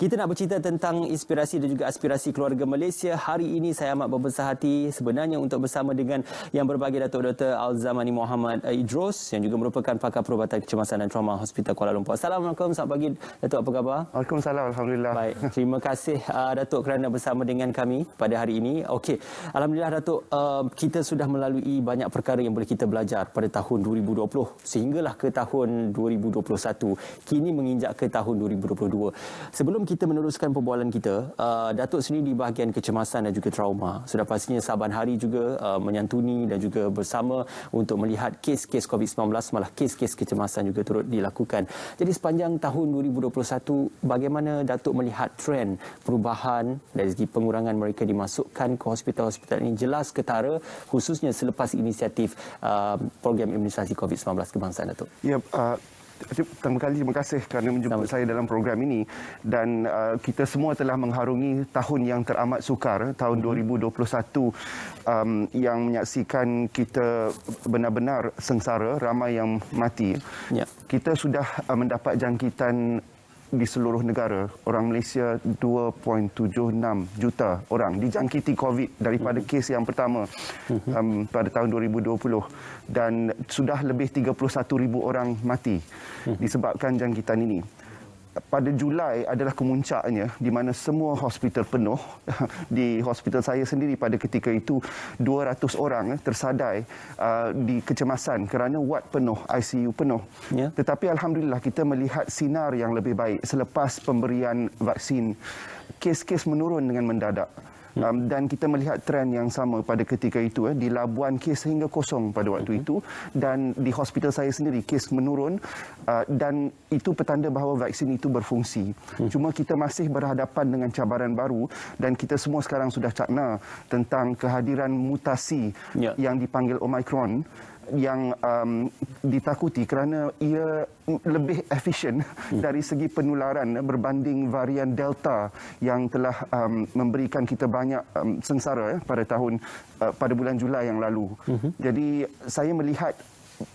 Kita nak bercerita tentang inspirasi dan juga aspirasi keluarga Malaysia. Hari ini saya amat berbesar hati sebenarnya untuk bersama dengan yang berbahagia Datuk Dr. Al-Zamani Muhammad Idros yang juga merupakan pakar perubatan kecemasan dan trauma Hospital Kuala Lumpur. Assalamualaikum, selamat pagi Datuk, apa khabar? Waalaikumsalam, alhamdulillah. Baik, terima kasih Datuk kerana bersama dengan kami pada hari ini. Okey, alhamdulillah Datuk, kita sudah melalui banyak perkara yang boleh kita belajar pada tahun 2020 sehinggalah ke tahun 2021. Kini menginjak ke tahun 2022. Sebelum kita meneruskan perbualan kita, Datuk sendiri di bahagian kecemasan dan juga trauma. Sudah pastinya saban hari juga menyantuni dan juga bersama untuk melihat kes-kes COVID-19, malah kes-kes kecemasan juga turut dilakukan. Jadi sepanjang tahun 2021, bagaimana Datuk melihat trend perubahan dari segi pengurangan mereka dimasukkan ke hospital-hospital ini? Jelas ketara, khususnya selepas inisiatif program imunisasi COVID-19 kebangsaan, Datuk. Ya, pertama kali terima kasih kerana menjemput saya dalam program ini, dan kita semua telah mengharungi tahun yang teramat sukar, tahun 2021 yang menyaksikan kita benar-benar sengsara, ramai yang mati. Ya. Kita sudah mendapat jangkitan di seluruh negara. Orang Malaysia 2.76 juta orang dijangkiti COVID daripada kes yang pertama pada tahun 2020, dan sudah lebih 31,000 orang mati disebabkan jangkitan ini. Pada Julai adalah kemuncaknya di mana semua hospital penuh. Di hospital saya sendiri pada ketika itu 200 orang tersadai di kecemasan kerana ward penuh, ICU penuh. Ya. Tetapi alhamdulillah kita melihat sinar yang lebih baik selepas pemberian vaksin. Kes-kes menurun dengan mendadak. Dan kita melihat trend yang sama pada ketika itu. Di Labuan kes sehingga kosong pada waktu itu, dan di hospital saya sendiri kes menurun, dan itu petanda bahawa vaksin itu berfungsi. Cuma kita masih berhadapan dengan cabaran baru, dan kita semua sekarang sudah cakna tentang kehadiran mutasi yang dipanggil Omicron, yang ditakuti kerana ia lebih efisien dari segi penularan berbanding varian Delta yang telah memberikan kita banyak sengsara pada bulan Julai yang lalu. Jadi saya melihat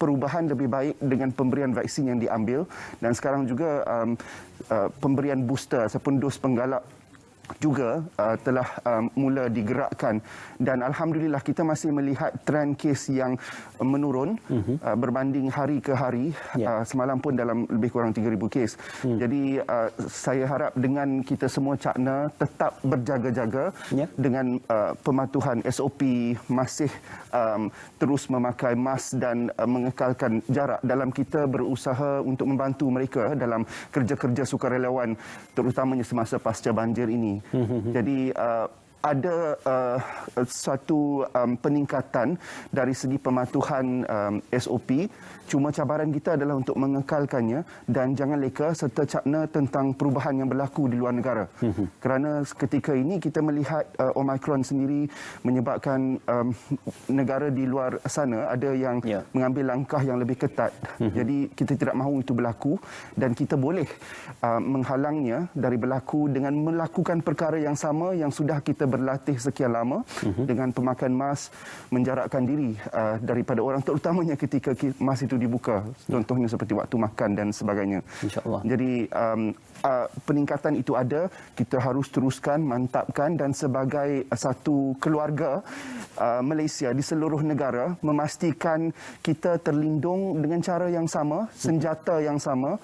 perubahan lebih baik dengan pemberian vaksin yang diambil, dan sekarang juga pemberian booster ataupun dos penggalak juga telah mula digerakkan, dan alhamdulillah kita masih melihat trend kes yang menurun berbanding hari ke hari. Semalam pun dalam lebih kurang 3,000 kes. Jadi saya harap dengan kita semua cakna tetap berjaga-jaga dengan pematuhan SOP, masih terus memakai mask dan mengekalkan jarak dalam kita berusaha untuk membantu mereka dalam kerja-kerja sukarelawan, terutamanya semasa pasca banjir ini. Jadi ada suatu peningkatan dari segi pematuhan SOP. Cuma cabaran kita adalah untuk mengekalkannya, dan jangan leka serta cakna tentang perubahan yang berlaku di luar negara. Kerana ketika ini kita melihat Omicron sendiri menyebabkan negara di luar sana ada yang mengambil langkah yang lebih ketat. Jadi kita tidak mahu itu berlaku, dan kita boleh menghalangnya dari berlaku dengan melakukan perkara yang sama yang sudah kita berlatih sekian lama, dengan pemakaian mask, menjarakkan diri daripada orang, terutamanya ketika mask itu dibuka, contohnya seperti waktu makan dan sebagainya. InsyaAllah. Jadi peningkatan itu ada, kita harus teruskan, mantapkan, dan sebagai satu keluarga Malaysia di seluruh negara memastikan kita terlindung dengan cara yang sama, senjata yang sama,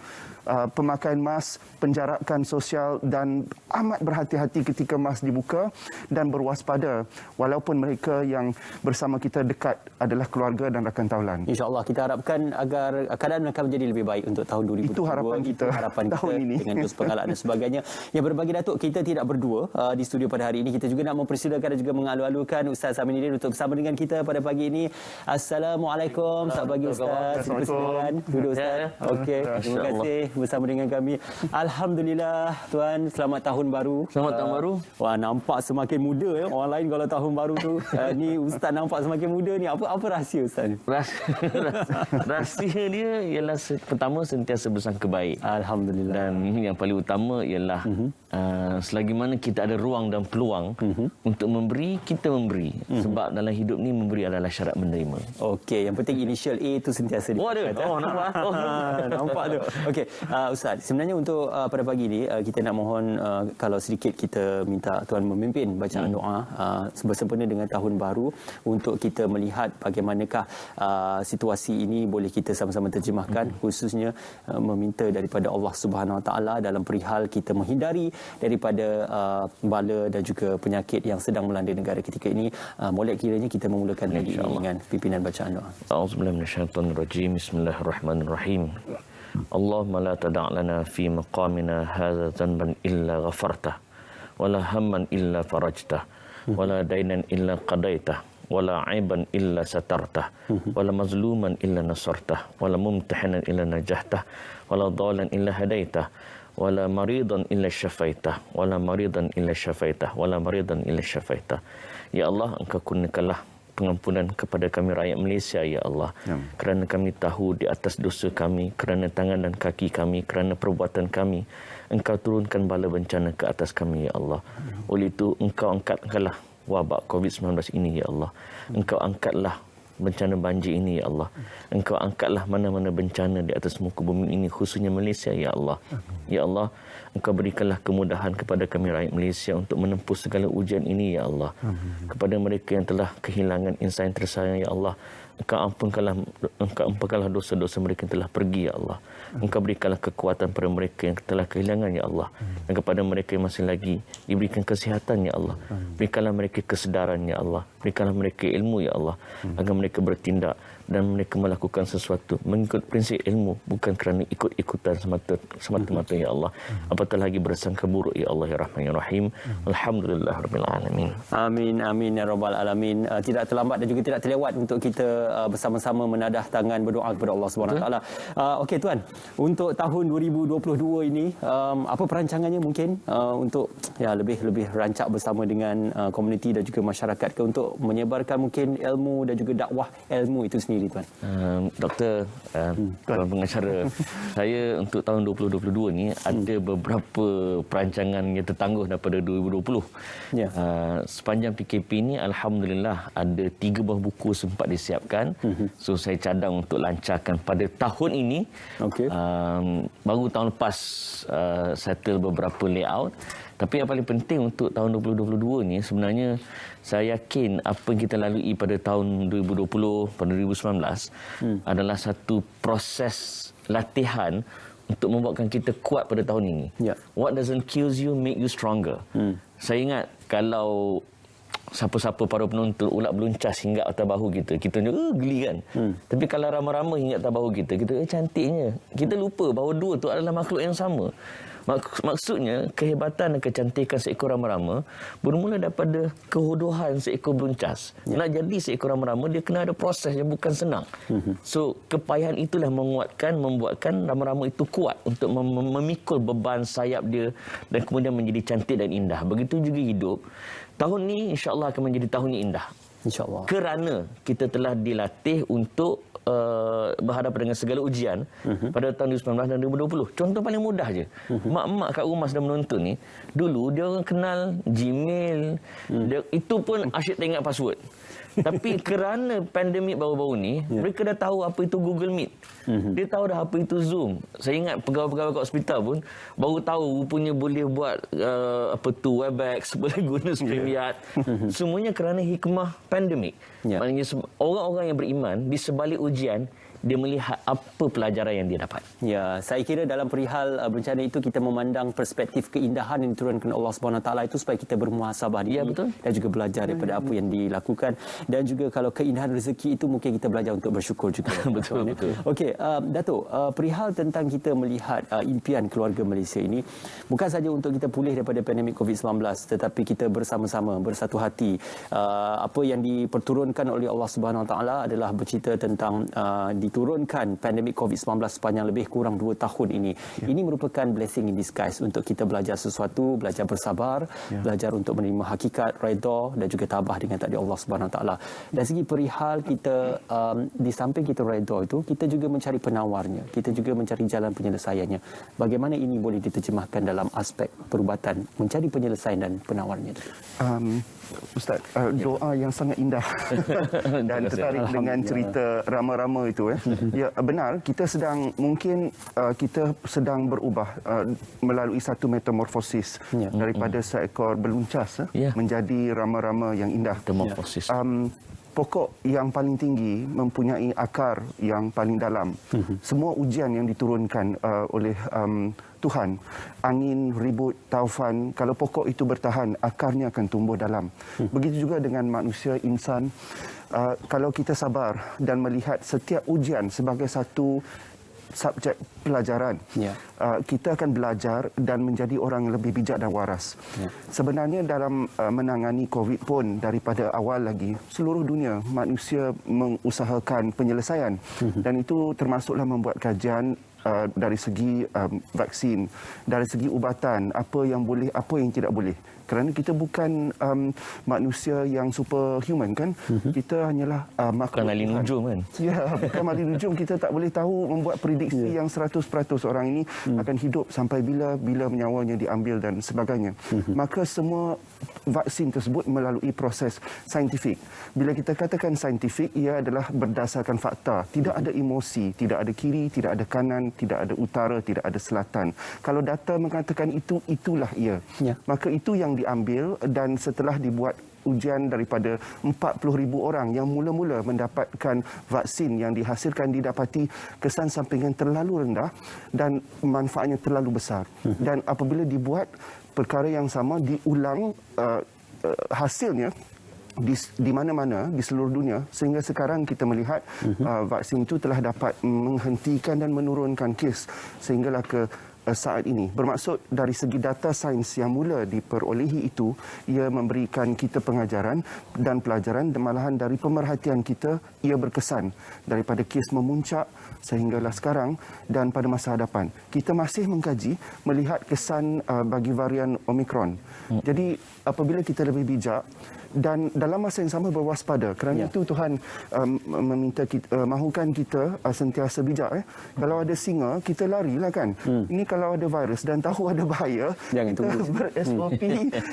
pemakaian mask, penjarakan sosial, dan amat berhati-hati ketika mask dibuka, dan berwaspada walaupun mereka yang bersama kita dekat adalah keluarga dan rakan taulan. InsyaAllah kita harapkan agar keadaan akan menjadi lebih baik untuk tahun 2022. Itu harapan kita, tahun ini. Dengan dos penggalak dan sebagainya. Yang berbagi Datuk, kita tidak berdua di studio pada hari ini. Kita juga nak mempersilakan dan juga mengalu-alukan Ustaz Aminuddin untuk bersama dengan kita pada pagi ini. Assalamualaikum. Selamat pagi Ustaz. Silakan duduk Ustaz. Okey, terima kasih bersama dengan kami. Alhamdulillah Tuan, selamat tahun baru. Selamat tahun baru. Wah, nampak semakin muda ya. Orang lain kalau tahun baru tu ni Ustaz nampak semakin muda ni. Apa rahsia Ustaz ni? Rahsia dia ialah pertama sentiasa bersangka baik. Alhamdulillah. Dan yang paling utama ialah selagi mana kita ada ruang dan peluang untuk memberi, kita memberi. Sebab dalam hidup ni memberi adalah syarat menerima. Okey, yang penting initial A itu sentiasa ada. Nampak. Nampak tu. Okey, Ustaz, sebenarnya untuk pada pagi ni kita nak mohon kalau sedikit kita minta Tuan memimpin bacaan doa bersempena dengan tahun baru untuk kita melihat bagaimanakah situasi ini boleh kita sama-sama terjemahkan, khususnya meminta daripada Allah Subhanahu Wa Taala dalam perihal kita menghindari daripada bala dan juga penyakit yang sedang melanda negara ketika ini. Molek kiranya kita memulakan lagi dengan pimpinan bacaan doa. A'udzubillahi minasyaitonirrajim. Bismillahirrahmanirrahim. Allahumma la tada' lana fi maqamina hadza dhanban illa ghafartah wa la hamman illa farajtah wa la dainan illa qadaitah wa la 'aiban illa satartah wa la mazluman illa nasartah wa la mumtahanan illa najahtah wa la dhalan illa hadaitah wa la maridan illa syafaitah wa la maridan illa syafaitah wa la maridan illa syafaitah. Ya Allah, Engkau kurniakanlah pengampunan kepada kami rakyat Malaysia, ya Allah. Kerana kami tahu di atas dosa kami, kerana tangan dan kaki kami, kerana perbuatan kami, Engkau turunkan bala bencana ke atas kami, ya Allah. Oleh itu, Engkau angkatkanlah wabak COVID-19 ini, ya Allah. Engkau angkatlah bencana banjir ini, ya Allah. Engkau angkatlah mana-mana bencana di atas muka bumi ini, khususnya Malaysia, ya Allah. Ya Allah, Engkau berikanlah kemudahan kepada kami rakyat Malaysia untuk menempuh segala ujian ini, ya Allah. Kepada mereka yang telah kehilangan insan tersayang, ya Allah, Engkau ampunkanlah dosa-dosa mereka yang telah pergi, ya Allah. Engkau berikanlah kekuatan pada mereka yang telah kehilangan, ya Allah. Dan kepada mereka yang masih lagi diberikan kesihatan, ya Allah. Berikanlah mereka kesedaran, ya Allah. Berikanlah mereka ilmu, ya Allah, agar mereka bertindak dan mereka melakukan sesuatu mengikut prinsip ilmu, bukan kerana ikut-ikutan semata-mata, ya Allah. Apatah lagi bersangka buruk, ya Allah, ya Rahman, ya Rahim. Alhamdulillahirabbil alamin. Amin, amin ya rabbal alamin. Tidak terlambat dan juga tidak terlewat untuk kita bersama-sama menadah tangan berdoa kepada Allah Subhanahu Wa Taala. Okey Tuan, untuk tahun 2022 ini apa perancangannya mungkin untuk lebih rancak bersama dengan komuniti dan juga masyarakat ke untuk menyebarkan mungkin ilmu dan juga dakwah ilmu itu sendiri, Tuan? Doktor, Tuan pengacara, saya untuk tahun 2022 ni ada beberapa perancangan yang tertangguh daripada 2020. Ya. Sepanjang PKP ni alhamdulillah ada 3 buah buku sempat disiapkan. So saya cadang untuk lancarkan pada tahun ini. Okey. Baru tahun lepas settle beberapa layout. Tapi yang paling penting untuk tahun 2022 ni sebenarnya saya yakin apa yang kita lalui pada tahun 2020, pada 2019 adalah satu proses latihan untuk membuatkan kita kuat pada tahun ini. Yeah. What doesn't kill you make you stronger. Saya ingat kalau siapa-siapa para penonton ulat beluncas hingga atas bahu kita geli kan. Tapi kalau ramai-ramai hingga atas bahu kita cantiknya. Kita lupa bahawa dua tu adalah makhluk yang sama. Maksudnya kehebatan dan kecantikan seekor rama-rama bermula daripada kehodohan seekor beluncas. Nak jadi seekor rama-rama dia kena ada proses yang bukan senang. So kepayahan itulah membuatkan rama-rama itu kuat untuk memikul beban sayap dia dan kemudian menjadi cantik dan indah. Begitu juga hidup. Tahun ni insya-Allah akan menjadi tahun yang indah. Insya-Allah. Kerana kita telah dilatih untuk berhadapan dengan segala ujian pada tahun 2019 dan 2020. Contoh paling mudah je. Mak-mak kat rumah sedang menonton ni, dulu dia orang kenal Gmail, itu pun asyik tak ingat password. Tapi kerana pandemik baru-baru ni, mereka dah tahu apa itu Google Meet. Dia tahu dah apa itu Zoom. Saya ingat pegawai-pegawai kat hospital pun baru tahu rupanya boleh buat Webex, boleh guna StreamYard. Semuanya kerana hikmah pandemik. Maknanya orang-orang yang beriman di sebalik ujian, dia melihat apa pelajaran yang dia dapat. Ya, saya kira dalam perihal bencana itu kita memandang perspektif keindahan yang diturunkan Allah Subhanahu Taala itu supaya kita bermuhasabah diri dan juga belajar daripada apa yang dilakukan, dan juga kalau keindahan rezeki itu mungkin kita belajar untuk bersyukur juga. Betul. Okey, Datuk, perihal tentang kita melihat impian keluarga Malaysia ini bukan saja untuk kita pulih daripada pandemik COVID-19, tetapi kita bersama-sama bersatu hati. Apa yang diperturunkan oleh Allah Subhanahu Taala adalah bercerita tentang turunkan pandemik COVID-19 sepanjang lebih kurang 2 tahun ini. Ini merupakan blessing in disguise untuk kita belajar sesuatu, belajar bersabar, belajar untuk menerima hakikat, redha dan juga tabah dengan takdir Allah Subhanahu Wa Taala. Dari segi perihal kita, di samping kita redha itu, kita juga mencari penawarnya. Kita juga mencari jalan penyelesaiannya. Bagaimana ini boleh diterjemahkan dalam aspek perubatan, mencari penyelesaian dan penawarnya? Ustaz, doa yang sangat indah dan tertarik dengan cerita rama-rama itu. Ya, benar, kita sedang kita sedang berubah melalui satu metamorfosis daripada seekor beluncas menjadi rama-rama yang indah. Metamorfosis. Pokok yang paling tinggi mempunyai akar yang paling dalam. Semua ujian yang diturunkan oleh Tuhan, angin, ribut, taufan, kalau pokok itu bertahan, akarnya akan tumbuh dalam. Begitu juga dengan manusia, insan. Kalau kita sabar dan melihat setiap ujian sebagai satu subjek pelajaran, kita akan belajar dan menjadi orang yang lebih bijak dan waras. Sebenarnya dalam menangani COVID pun, daripada awal lagi, seluruh dunia manusia mengusahakan penyelesaian, dan itu termasuklah membuat kajian dari segi vaksin, dari segi ubatan, apa yang boleh, apa yang tidak boleh. Kerana kita bukan manusia yang superhuman, kan? Kita hanyalah makhluk. Bukan ahli nujum, kan? Ya, bukan ahli nujum. Kita tak boleh tahu membuat prediksi yang 100% orang ini akan hidup sampai bila nyawanya diambil dan sebagainya. Maka semua vaksin tersebut melalui proses saintifik. Bila kita katakan saintifik, ia adalah berdasarkan fakta. Tidak ada emosi, tidak ada kiri, tidak ada kanan, tidak ada utara, tidak ada selatan. Kalau data mengatakan itu, itulah ia. Maka itu yang diambil, dan setelah dibuat ujian daripada 40,000 orang yang mula-mula mendapatkan vaksin yang dihasilkan, didapati kesan sampingan terlalu rendah dan manfaatnya terlalu besar. Dan apabila dibuat perkara yang sama diulang, hasilnya di mana-mana di seluruh dunia, sehingga sekarang kita melihat vaksin itu telah dapat menghentikan dan menurunkan kes sehinggalah ke saat ini. Bermaksud dari segi data sains yang mula diperolehi itu, ia memberikan kita pengajaran dan pelajaran, dan malahan dari pemerhatian kita, ia berkesan daripada kes memuncak sehinggalah sekarang dan pada masa hadapan. Kita masih mengkaji melihat kesan bagi varian Omicron. Jadi apabila kita lebih bijak dan dalam masa yang sama berwaspada, kerana itu Tuhan meminta kita, mahukan kita sentiasa bijak. Kalau ada singa, kita larilah, kan? Ini kalau ada virus dan tahu ada bahaya, jangan kita ber-SOP.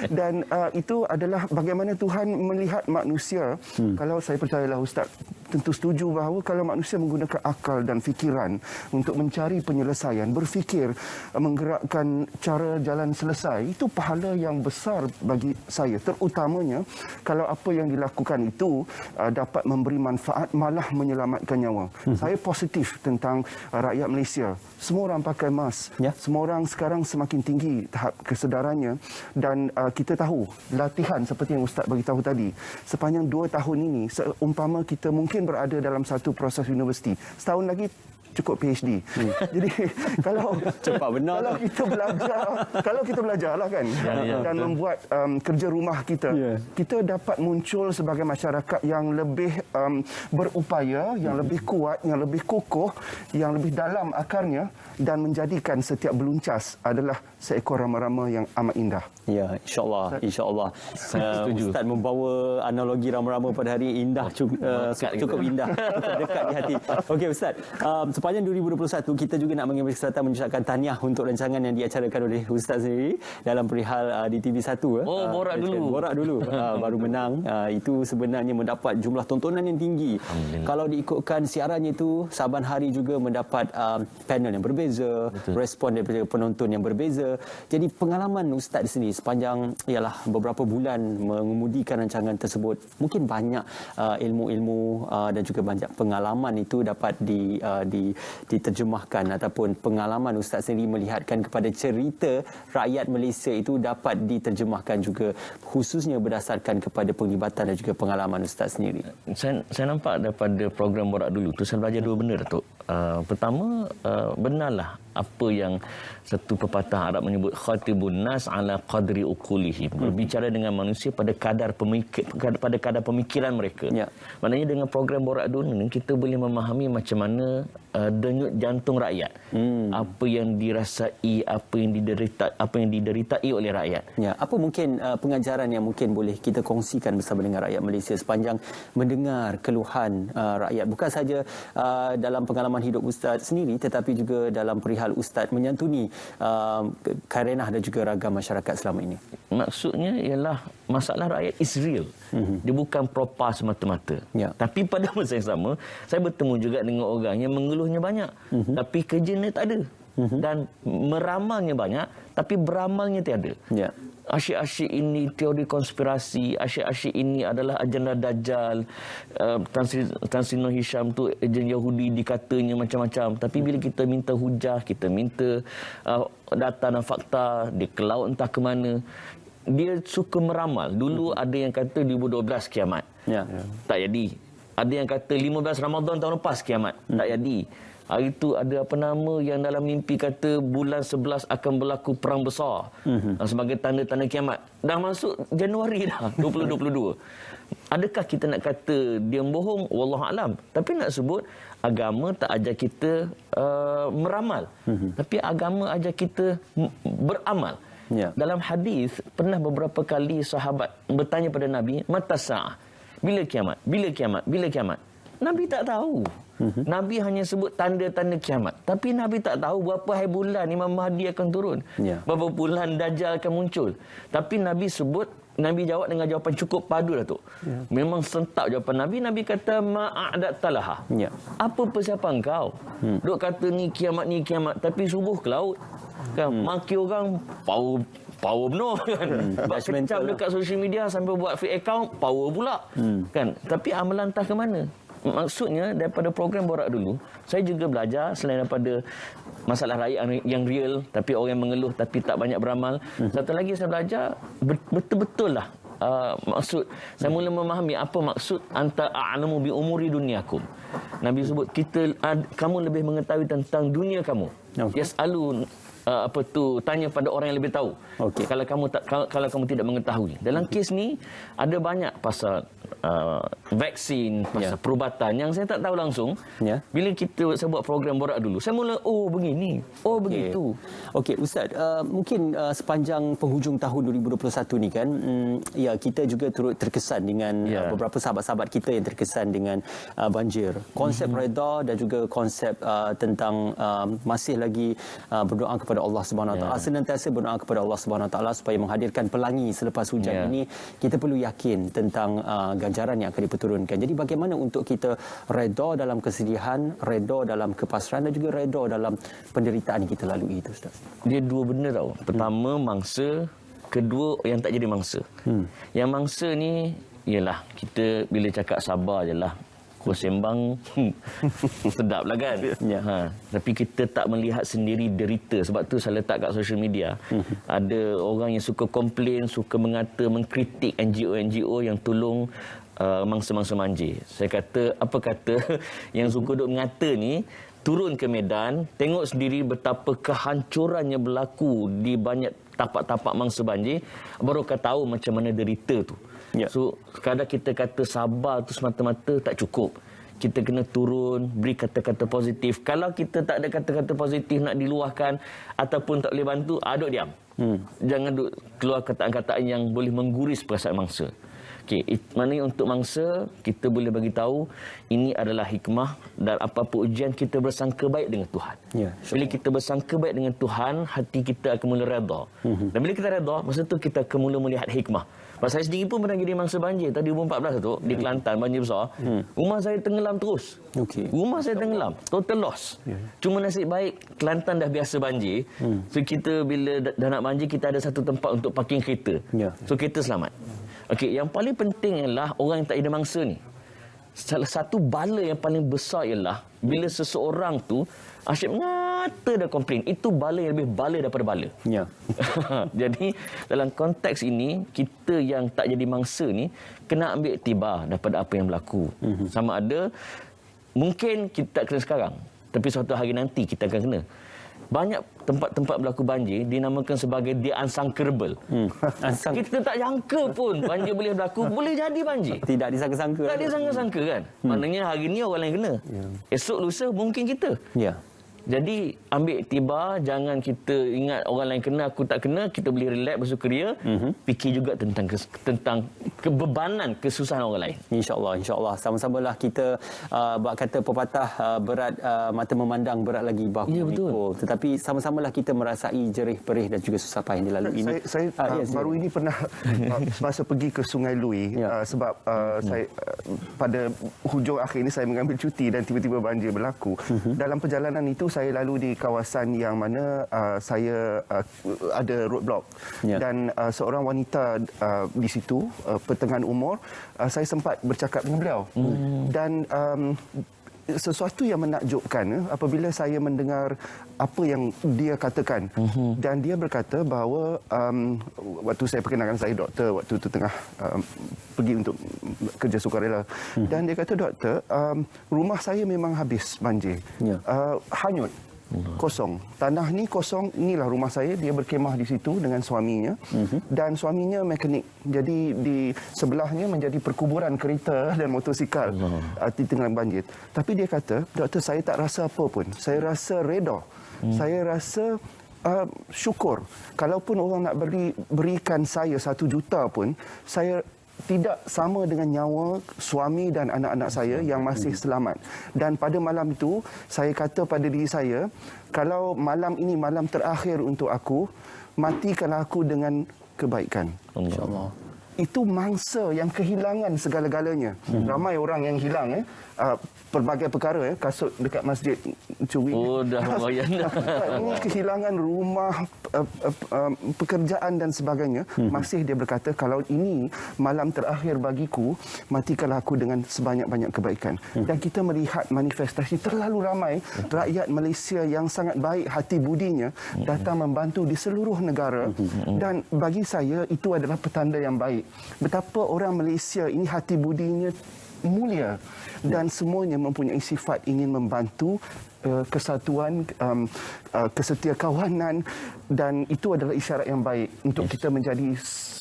Dan itu adalah bagaimana Tuhan melihat manusia. Kalau saya percayalah, Ustaz tentu setuju bahawa kalau manusia menggunakan akal dan fikiran untuk mencari penyelesaian, berfikir, menggerakkan cara jalan selesai, itu pahala yang besar bagi saya. Terutamanya kalau apa yang dilakukan itu dapat memberi manfaat, malah menyelamatkan nyawa. Saya positif tentang rakyat Malaysia. Semua orang pakai mask. Semua orang sekarang semakin tinggi tahap kesedarannya, dan kita tahu latihan seperti yang Ustaz bagi tahu tadi, sepanjang 2 tahun ini, seumpama kita mungkin berada dalam satu proses universiti, setahun lagi cukup PhD. Jadi kalau cepat benar, kalau kita belajarlah, kan, dan membuat kerja rumah kita, kita dapat muncul sebagai masyarakat yang lebih berupaya, yang lebih kuat, yang lebih kokoh, yang lebih dalam akarnya, dan menjadikan setiap beluncas adalah seekor rama-rama yang amat indah. Ya, insya-Allah, insya-Allah. Ustaz membawa analogi rama-rama pada hari indah, cukup indah, cukup dekat di hati. Okey Ustaz, sepanjang 2021 kita juga nak mengambil kesempatan mengucapkan tahniah untuk rancangan yang diacarakan oleh Ustaz sendiri dalam perihal di TV1. Borak dulu. Baru menang. Itu sebenarnya mendapat jumlah tontonan yang tinggi. Kalau diikutkan siarannya itu, saban hari juga mendapat panel yang berbeza, respon daripada penonton yang berbeza. Jadi pengalaman Ustaz di sini sepanjang beberapa bulan mengemudikan rancangan tersebut, mungkin banyak ilmu-ilmu dan juga banyak pengalaman itu dapat diterjemahkan, ataupun pengalaman Ustaz sendiri melihatkan kepada cerita rakyat Malaysia itu dapat diterjemahkan juga, khususnya berdasarkan kepada penglibatan dan juga pengalaman Ustaz sendiri. Saya nampak daripada program Borak Dulu tu, saya belajar dua benda, Datuk. Pertama, benarlah apa yang satu pepatah Arab menyebut khatibun nas ala qadri uqulihim, berbicara dengan manusia pada kadar pemikiran mereka. Maknanya dengan program Borak Dunia ni kita boleh memahami macam mana denyut jantung rakyat, apa yang dirasai, apa yang dideritai oleh rakyat. Apa mungkin pengajaran yang mungkin boleh kita kongsikan bersama dengan rakyat Malaysia sepanjang mendengar keluhan rakyat, bukan saja dalam pengalaman hidup Ustaz sendiri, tetapi juga dalam perihal Ustaz menyantuni karenah dan juga ragam masyarakat selama ini? Maksudnya ialah masalah rakyat is real. Dia bukan propaganda semata-mata. Tapi pada masa yang sama, saya bertemu juga dengan orang yang mengeluhnya banyak, tapi kerjanya tak ada. Dan meramalnya banyak, tapi beramalnya tiada. Asyik-asyik ini teori konspirasi, asyik-asyik ini adalah agenda Dajjal, Tan Sri Nur Hisham tu ejen Yahudi dikatanya macam-macam. Tapi bila kita minta hujah, kita minta data dan fakta, dia ke laut entah ke mana, dia suka meramal. Dulu ada yang kata 2012 kiamat. Tak jadi. Ada yang kata 15 Ramadan tahun lepas kiamat. Tak jadi. Hari itu ada apa nama yang dalam mimpi kata bulan 11 akan berlaku perang besar sebagai tanda-tanda kiamat. Dah masuk Januari dah 2022. Adakah kita nak kata dia bohong? Wallahualam. Tapi nak sebut agama tak ajar kita meramal. Tapi agama ajar kita beramal. Dalam hadis pernah beberapa kali sahabat bertanya pada Nabi, mata sa'ah? Bila kiamat? Bila kiamat? Bila kiamat? Nabi tak tahu. Nabi hanya sebut tanda-tanda kiamat. Tapi Nabi tak tahu berapa hari bulan Imam Mahdi akan turun. Berapa bulan Dajjal akan muncul. Tapi Nabi sebut, Nabi jawab dengan jawapan cukup padu lah tu. Memang sentak jawapan Nabi. Nabi kata, ma'adat talaha. Apa persiapan kau? Duk kata ni kiamat. Tapi subuh ke laut. Kan? Maki orang, power benar kan. Kecam dekat social media sampai buat fake account, power pula. Kan? Tapi amalan entah ke mana. Maksudnya daripada program Borak dulu, saya juga belajar selain daripada masalah rakyat yang real, tapi orang yang mengeluh tapi tak banyak beramal. Satu lagi saya belajar betul-betul lah maksud. Saya mula memahami apa maksud anta a'lamu bi umuri dunyakum. Nabi sebut kamu lebih mengetahui tentang dunia kamu. Yas'alun tanya pada orang yang lebih tahu. Kalau kamu tidak mengetahui. Dalam kes ni ada banyak pasal vaksin, pasal perubatan yang saya tak tahu langsung. Bila saya buat program Borak dulu, saya mula begini, begitu. Okey Ustaz, mungkin sepanjang penghujung tahun 2021 ni kan, kita juga turut terkesan dengan beberapa sahabat-sahabat kita yang terkesan dengan banjir. Konsep reda dan juga konsep tentang masih lagi berdoa kepada Allah Subhanahu Wa Taala, senantiasa berdoa kepada Allah Subhanahu Wa Taala supaya menghadirkan pelangi selepas hujan ini. Kita perlu yakin tentang ganjaran yang akan diperturunkan. Jadi bagaimana untuk kita reda dalam kesedihan, reda dalam kepasrahan dan juga reda dalam penderitaan yang kita lalui itu, Ustaz? Dia dua benda tau. Pertama mangsa, kedua yang tak jadi mangsa. Yang mangsa ni ialah kita bila cakap sabar je lah. Kau sembang sedap lah kan. Tapi kita tak melihat sendiri derita. Sebab tu saya letak kat social media. Ada orang yang suka komplain, suka mengkritik NGO yang tolong mangsa-mangsa banjir. Saya kata, apa kata yang suka duk mengata ni, turun ke medan, tengok sendiri betapa kehancurannya berlaku di banyak tapak-tapak mangsa banjir, baru kau tahu macam mana derita tu. So kadang kita kata sabar tu semata-mata tak cukup. Kita kena turun, beri kata-kata positif. Kalau kita tak ada kata-kata positif nak diluahkan ataupun tak boleh bantu, duk diam. Jangan duk keluar kataan-kataan yang boleh mengguris perasaan mangsa. Maknanya untuk mangsa, kita boleh bagi tahu ini adalah hikmah dan apa-apa ujian kita bersangka baik dengan Tuhan. Bila kita bersangka baik dengan Tuhan, hati kita akan mula reda. Dan bila kita reda, masa tu kita akan mula melihat hikmah. Pasal saya sendiri pun pernah jadi mangsa banjir tahun 2014 tu di Kelantan, banjir besar. Rumah saya tenggelam terus. Rumah saya tenggelam, total loss. Cuma nasib baik Kelantan dah biasa banjir. So kita bila dah nak banjir, kita ada satu tempat untuk parking kereta. So kita selamat. Yang paling penting ialah orang yang tak ada mangsa ni. Salah satu bala yang paling besar ialah bila seseorang tu asyik mengata dah komplain. Itu bala yang lebih bala daripada bala. Jadi dalam konteks ini, kita yang tak jadi mangsa ni kena ambil iktibar daripada apa yang berlaku. Sama ada mungkin kita tak kena sekarang, tapi suatu hari nanti kita akan kena. banyak tempat-tempat berlaku banjir dinamakan sebagai the unsankerable. Kita tak jangka pun banjir boleh berlaku, boleh jadi banjir. Tidak disangka-sangka. Tak disangka-sangka kan. Maknanya hari ni orang lain kena. Esok lusa mungkin kita. Ya. Jadi ambil iktibar, jangan kita ingat orang lain kena, aku tak kena, kita boleh relax, bersukaria. Fikir juga tentang kebebanan, kesusahan orang lain. InsyaAllah. Sama-samalah kita buat kata pepatah berat mata memandang, berat lagi bahu memikul. Tetapi sama-samalah kita merasai jerih perih dan juga susah payah yang dilalui ini. Saya baru ini pernah masa pergi ke Sungai Lui sebab saya pada hujung akhir ini saya mengambil cuti dan tiba-tiba banjir berlaku. Dalam perjalanan itu saya lalu di kawasan yang mana saya ada roadblock dan seorang wanita di situ pertengahan umur, saya sempat bercakap dengan beliau dan sesuatu yang menakjubkan apabila saya mendengar apa yang dia katakan dan dia berkata bahawa waktu saya perkenalkan saya doktor waktu itu tengah pergi untuk kerja sukarela dan dia kata doktor, rumah saya memang habis banjir, hanyut, kosong. Tanah ni kosong, inilah rumah saya. Dia berkemah di situ dengan suaminya dan suaminya mekanik. Jadi di sebelahnya menjadi perkuburan kereta dan motosikal di tengah banjir. Tapi dia kata, doktor, saya tak rasa apa pun. Saya rasa reda. Saya rasa syukur. Kalaupun orang nak berikan saya 1 juta pun, saya tidak sama dengan nyawa suami dan anak-anak saya yang masih selamat. Dan pada malam itu, saya kata pada diri saya, kalau malam ini malam terakhir untuk aku, matikanlah aku dengan kebaikan. InsyaAllah. Itu mangsa yang kehilangan segala-galanya. Ramai orang yang hilang pelbagai perkara, kasut dekat masjid curi. Oh, dah lumayan dah. Ini kehilangan rumah, pekerjaan dan sebagainya. Masih dia berkata, kalau ini malam terakhir bagiku, matikanlah aku dengan sebanyak-banyak kebaikan. Dan kita melihat manifestasi terlalu ramai rakyat Malaysia yang sangat baik hati budinya datang membantu di seluruh negara. Dan bagi saya itu adalah petanda yang baik. Betapa orang Malaysia ini hati budinya mulia dan semuanya mempunyai sifat ingin membantu, kesatuan, kesetiakawanan, dan itu adalah isyarat yang baik untuk kita menjadi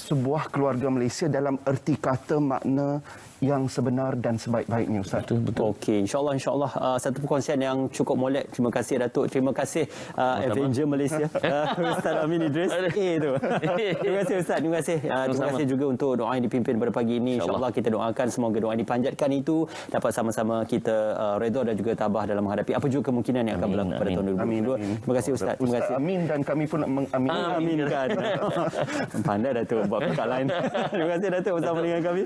sebuah keluarga Malaysia dalam erti kata makna yang sebenar dan sebaik-baiknya, Ustaz. Betul. Okey, insyaAllah satu perkongsian yang cukup molek. Terima kasih Datuk, terima kasih Avenger Malaysia Ustaz Amin Idris. Terima kasih Ustaz, terima kasih. Terima kasih juga untuk doa yang dipimpin pada pagi ini. InsyaAllah kita doakan semoga doa yang dipanjatkan itu dapat sama-sama kita redha dan juga tabah dalam menghadapi apa juga kemungkinan yang akan berlaku pada tahun 2022. Terima kasih Ustaz. Terima kasih. Amin, dan kami pun mengaminkan. Aminkan. Pandai Datuk buat perkalaan. Terima kasih Datuk bersama dengan kami.